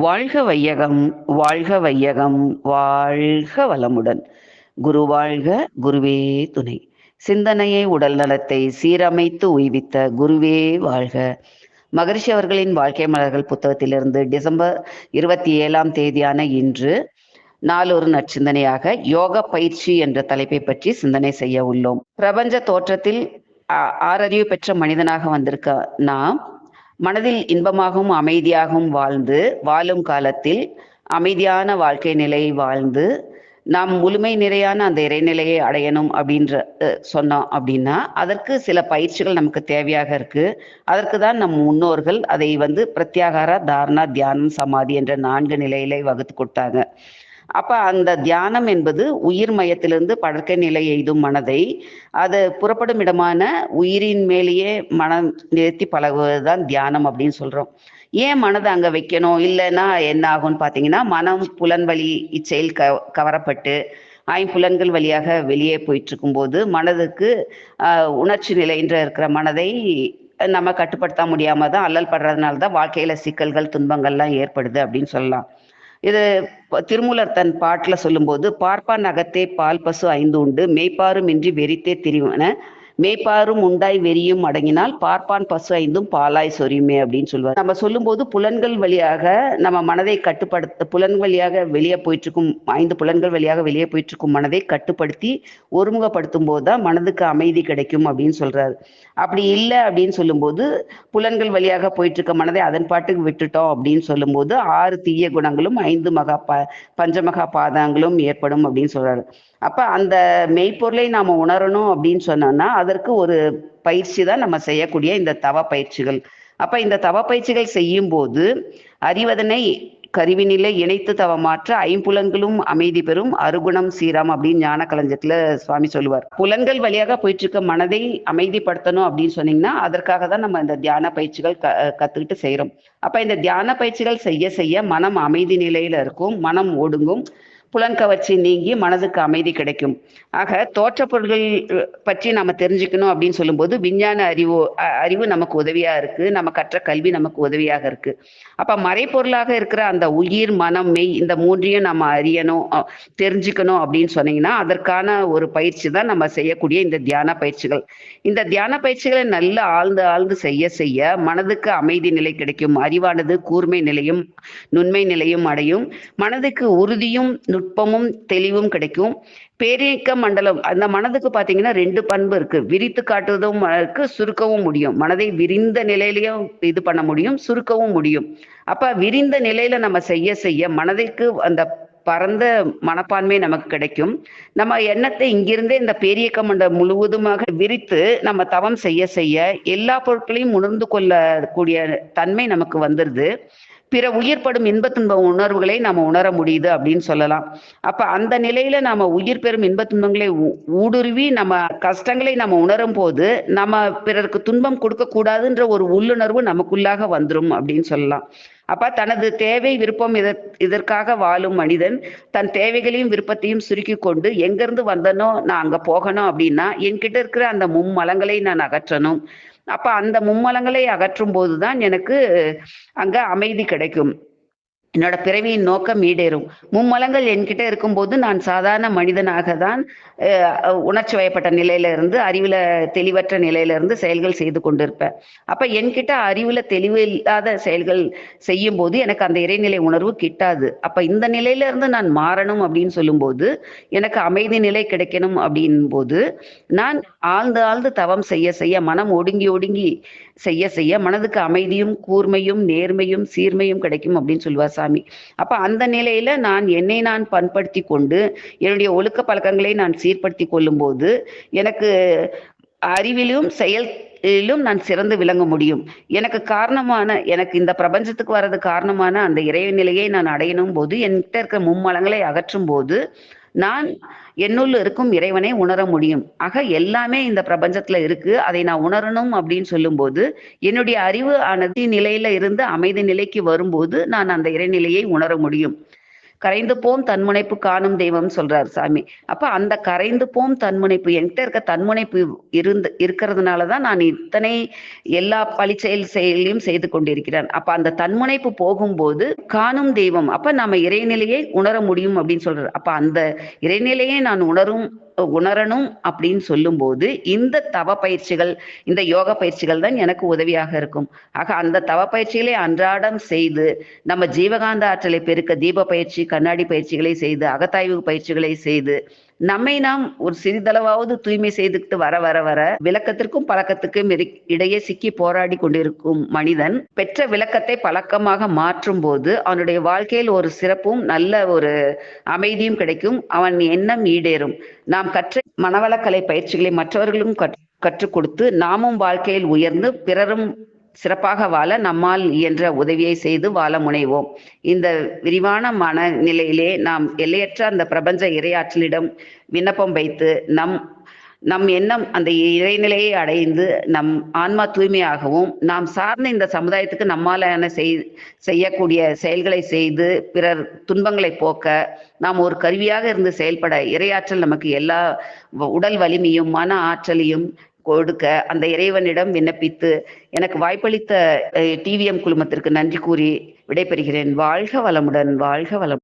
வாழ்க வையகம், வாழ்க வையகம், வாழ்க வளமுடன். குரு வாழ்க, குருவே துணை. சிந்தனையை உடல் நலத்தை சீரமைத்து உய்வித்த குருவே வாழ்க. மகரிஷி அவர்களின் வாழ்க்கை மலர்கள் புத்தகத்திலிருந்து டிசம்பர் 27ஆம் தேதியான இன்று நாளொரு நற்சிந்தனையாக யோக பயிற்சி என்ற தலைப்பை பற்றி சிந்தனை செய்ய உள்ளோம். பிரபஞ்ச தோற்றத்தில் ஆறறிவு பெற்ற மனிதனாக வந்திருக்க நாம் மனதில் இன்பமாகவும் அமைதியாகவும் வாழும் காலத்தில் அமைதியான வாழ்க்கை நிலையை வாழ்ந்து நாம் முழுமை நிறையான அந்த இறைநிலையை அடையணும் சொன்னோம் அப்படின்னா அதற்கு சில பயிற்சிகள் நமக்கு தேவையாக இருக்கு. அதற்கு தான் நம் முன்னோர்கள் அதை பிரத்யாகார, தாரணா, தியானம், சமாதி என்ற 4 நிலையிலே வகுத்து கொடுத்தாங்க. அப்ப அந்த தியானம் என்பது உயிர் மையத்திலிருந்து பழக்க நிலை எய்தும் மனதை அது புறப்படும் இடமான உயிரின் மேலேயே மனம் நிறுத்தி பழகுவதுதான் தியானம் அப்படின்னு சொல்றோம். ஏன் மனதை அங்க வைக்கணும்? இல்லைன்னா என்ன ஆகும்னு பாத்தீங்கன்னா, மனம் புலன் வழி இச்செயல் கவரப்பட்டு ஐம்புலன்கள் வழியாக வெளியே போயிட்டு இருக்கும்போது மனதுக்கு உணர்ச்சி நிலைன்ற இருக்கிற மனதை நம்ம கட்டுப்படுத்த முடியாம தான் அல்லல் படுறதுனால தான் வாழ்க்கையில சிக்கல்கள், துன்பங்கள்லாம் ஏற்படுது அப்படின்னு சொல்லலாம். இது திருமூலர் தன் பாட்டுல சொல்லும்போது, பார்ப்பான் அகத்தே பால் பசு 5 உண்டு, மெய்ப்பாரும் இன்றி வெறித்தே திரிவன, மெய்ப்பாரும் உண்டாய் வெறியும் அடங்கினால் பார்ப்பான் பசு 5ம் பாலாய் சொரியுமே அப்படின்னு சொல்லுவார். நம்ம சொல்லும்போது புலன்கள் வழியாக நம்ம மனதை புலன் வழியாக வெளியே போயிட்டு இருக்கும் 5 புலன்கள் வழியாக வெளியே போயிட்டு இருக்கும் மனதை கட்டுப்படுத்தி ஒருமுகப்படுத்தும் போதுதான் மனதுக்கு அமைதி கிடைக்கும் அப்படின்னு சொல்றாரு. அப்படி இல்லை அப்படின்னு சொல்லும்போது, புலன்கள் வழியாக போயிட்டு இருக்க மனதை அதன் பாட்டுக்கு விட்டுட்டோம் அப்படின்னு சொல்லும்போது 6 தீய குணங்களும் 5 பஞ்சமகா பாதங்களும் ஏற்படும் அப்படின்னு சொல்றாரு. அப்ப அந்த மெய்ப்பொருளை நாம உணரணும் அப்படின்னு சொன்னோம்னா அதற்கு ஒரு பயிற்சி தான் நம்ம செய்யக்கூடிய இந்த தவ பயிற்சிகள். அப்ப இந்த தவ பயிற்சிகள் செய்யும் போது அறிவதனை கருவினிலை இணைத்து தவமாற்ற ஐம்புலன்களும் அமைதி பெறும், அருகுணம் சீராம் அப்படின்னு ஞான களஞ்சத்துல சுவாமி சொல்லுவார். புலன்கள் வழியாக போயிட்டு இருக்க மனதை அமைதிப்படுத்தணும் அப்படின்னு சொன்னீங்கன்னா அதற்காக தான் நம்ம இந்த தியான பயிற்சிகள் கத்துக்கிட்டு செய்யறோம். அப்ப இந்த தியான பயிற்சிகள் செய்ய செய்ய மனம் அமைதி நிலையில இருக்கும், மனம் ஒடுங்கும், புலன்கவர்ச்சி நீங்கி மனதுக்கு அமைதி கிடைக்கும். ஆக தோற்ற பொருள்கள் பற்றி நம்ம தெரிஞ்சுக்கணும் அப்படின்னு சொல்லும்போது விஞ்ஞான அறிவு நமக்கு உதவியா இருக்கு, நம்ம கற்ற கல்வி நமக்கு உதவியாக இருக்கு. அப்ப மறைப்பொருளாக இருக்கிற அந்த உயிர், மனம், மெய் இந்த 3ஐயும் நம்ம அறியணும், தெரிஞ்சுக்கணும் அப்படின்னு சொன்னீங்கன்னா அதற்கான ஒரு பயிற்சி தான் நம்ம செய்யக்கூடிய இந்த தியான பயிற்சிகள். இந்த தியான பயிற்சிகளை நல்ல ஆழ்ந்து செய்ய செய்ய மனதுக்கு அமைதி நிலை கிடைக்கும், அறிவானது கூர்மை நிலையும் நுண்மை நிலையும் அடையும், மனதுக்கு உறுதியும் நுட்பமும் தெளிவும் கிடைக்கும். பேரியக்க மண்டலம் அந்த மனதுக்கு பாத்தீங்கன்னா 2 பண்பு இருக்கு. விரித்து காட்டுவதும் இருக்கு, சுருக்கவும் முடியும். மனதை விரிந்த நிலையிலையும் இது பண்ண முடியும், சுருக்கவும் முடியும். அப்ப விரிந்த நிலையில நம்ம செய்ய செய்ய மனதிற்கு அந்த பரந்த மனப்பான்மை நமக்கு கிடைக்கும். நம்ம எண்ணத்தை இங்கிருந்தே இந்த பேரியக்க மண்டலம் முழுவதுமாக விரித்து நம்ம தவம் செய்ய செய்ய எல்லா பொருட்களையும் உணர்ந்து கொள்ளக்கூடிய தன்மை நமக்கு வந்துருது. பிற உயிர்படும் இன்ப துன்ப உணர்வுகளை நாம உணர முடியுது அப்படின்னு சொல்லலாம். அப்ப அந்த நிலையில நாம உயிர் பெறும் இன்ப துன்பங்களை ஊடுருவி நம்ம கஷ்டங்களை நம்ம உணரும் போது நம்ம பிறருக்கு துன்பம் கொடுக்க கூடாதுன்ற ஒரு உள்ளுணர்வு நமக்குள்ளாக வந்துரும் அப்படின்னு சொல்லலாம். அப்ப தனது தேவை, விருப்பம் இதற்காக வாழும் மனிதன் தன் தேவைகளையும் விருப்பத்தையும் சுருக்கி கொண்டு எங்கிருந்து வந்தனோ நான் அங்க போகணும் அப்படின்னா என்கிட்ட இருக்கிற அந்த மும்மலங்களை நான் அகற்றணும். அப்ப அந்த மும்மலங்களை அகற்றும் போதுதான் எனக்கு அங்க அமைதி கிடைக்கும், என்னோட பிறவியின் நோக்கம் ஈடேறும். மும்மலங்கள் என்கிட்ட இருக்கும்போது நான் சாதாரண மனிதனாக தான் உணர்ச்சி வயப்பட்ட நிலையில இருந்து அறிவுல தெளிவற்ற நிலையில இருந்து செயல்கள் செய்து கொண்டிருப்பேன். அப்ப என்கிட்ட அறிவுல தெளிவு இல்லாத செயல்கள் செய்யும் போது எனக்கு அந்த இறைநிலை உணர்வு கிட்டாது. அப்ப இந்த நிலையில இருந்து நான் மாறணும் அப்படின்னு சொல்லும்போது, எனக்கு அமைதி நிலை கிடைக்கணும் அப்படின் போது நான் ஆழ்ந்து தவம் செய்ய செய்ய மனம் ஒடுங்கி செய்ய செய்ய மனதுக்கு அமைதியும் கூர்மையும் நேர்மையும் சீர்மையும் கிடைக்கும் அப்படின்னு சொல்லுவார் சாமி. அப்ப அந்த நிலையில என்னை நான் பண்படுத்தி கொண்டு என்னுடைய ஒழுக்க பழக்கங்களை நான் சீர்படுத்தி கொள்ளும் போது எனக்கு அறிவிலும் செயலிலும் நான் சிறந்து விளங்க முடியும். எனக்கு இந்த பிரபஞ்சத்துக்கு வர்றது காரணமான அந்த இறைநிலையை நான் அடையணும் போது என்கிட்ட இருக்க மும்மலங்களை அகற்றும் போது நான் என்னுள்ள இருக்கும் இறைவனை உணர முடியும். ஆக எல்லாமே இந்த பிரபஞ்சத்துல இருக்கு, அதை நான் உணரணும் அப்படின்னு சொல்லும்போது என்னுடைய அறிவு ஆனது நிலையில இருந்து அமைதி நிலைக்கு வரும்போது நான் அந்த இறைநிலையை உணர முடியும். கரைந்து போம் தன்முனைப்பு காணும் தெய்வம் சொல்றாரு சாமி. அப்ப அந்த கரைந்து போம் தன்முனைப்பு என்கிட்ட இருக்க தன்முனைப்பு இருக்கிறதுனாலதான் நான் இத்தனை எல்லா செயலையும் செய்து கொண்டிருக்கிறேன். அப்ப அந்த தன்முனைப்பு போகும்போது காணும் தெய்வம், அப்ப நாம இறைநிலையை உணர முடியும் அப்படின்னு சொல்றாரு. அப்ப அந்த இறைநிலையை நான் உணரணும் அப்படின்னு சொல்லும்போது இந்த தவ பயிற்சிகள், இந்த யோக பயிற்சிகள் தான் எனக்கு உதவியாக இருக்கும். ஆக அந்த தவ பயிற்சிகளை அன்றாடம் செய்து நம்ம ஜீவகாந்த ஆற்றலை பெருக்க தீப பயிற்சி, கண்ணாடி பயிற்சிகளை செய்து, அகத்தாய்வு பயிற்சிகளை செய்து நம்மை நாம் ஒரு சிறிதளவாவது தூய்மை செய்துக்கிட்டு வர வர வர விளக்கத்திற்கும் பழக்கத்துக்கும் இடையே சிக்கி போராடி கொண்டிருக்கும் மனிதன் பெற்ற விளக்கத்தை பழக்கமாக மாற்றும் போது அவனுடைய வாழ்க்கையில் ஒரு சிறப்பும் நல்ல ஒரு அமைதியும் கிடைக்கும். அவன் எண்ணம் ஈடேறும். நாம் கற்ற மனவளக்கலை பயிற்சிகளை மற்றவர்களும் கற்றுக் கொடுத்து நாமும் வாழ்க்கையில் உயர்ந்து பிறரும் சிறப்பாக வாழ நம்மால் இயன்ற உதவியை செய்து வாழ முனைவோம். இந்த விரிவான மனநிலையிலே நாம் எல்லையற்ற அந்த பிரபஞ்ச இறையாற்றலிடம் விண்ணப்பம் வைத்து நம் எண்ணம் அந்த இறைநிலையை அடைந்து நம் ஆன்மா தூய்மையாகவும் நாம் சார்ந்த இந்த சமுதாயத்துக்கு நம்மாலான செய்யக்கூடிய செயல்களை செய்து பிறர் துன்பங்களை போக்க நாம் ஒரு கருவியாக இருந்து செயல்பட இறையாற்றல் நமக்கு எல்லா உடல் வலிமையும் மன ஆற்றலையும் கொடுக்க அந்த இறைவனிடம் விண்ணப்பித்து எனக்கு வாய்ப்பளித்த டிவிஎம் குழுமத்திற்கு நன்றி கூறி விடைபெறுகிறேன். வாழ்க வளமுடன், வாழ்க வளம்.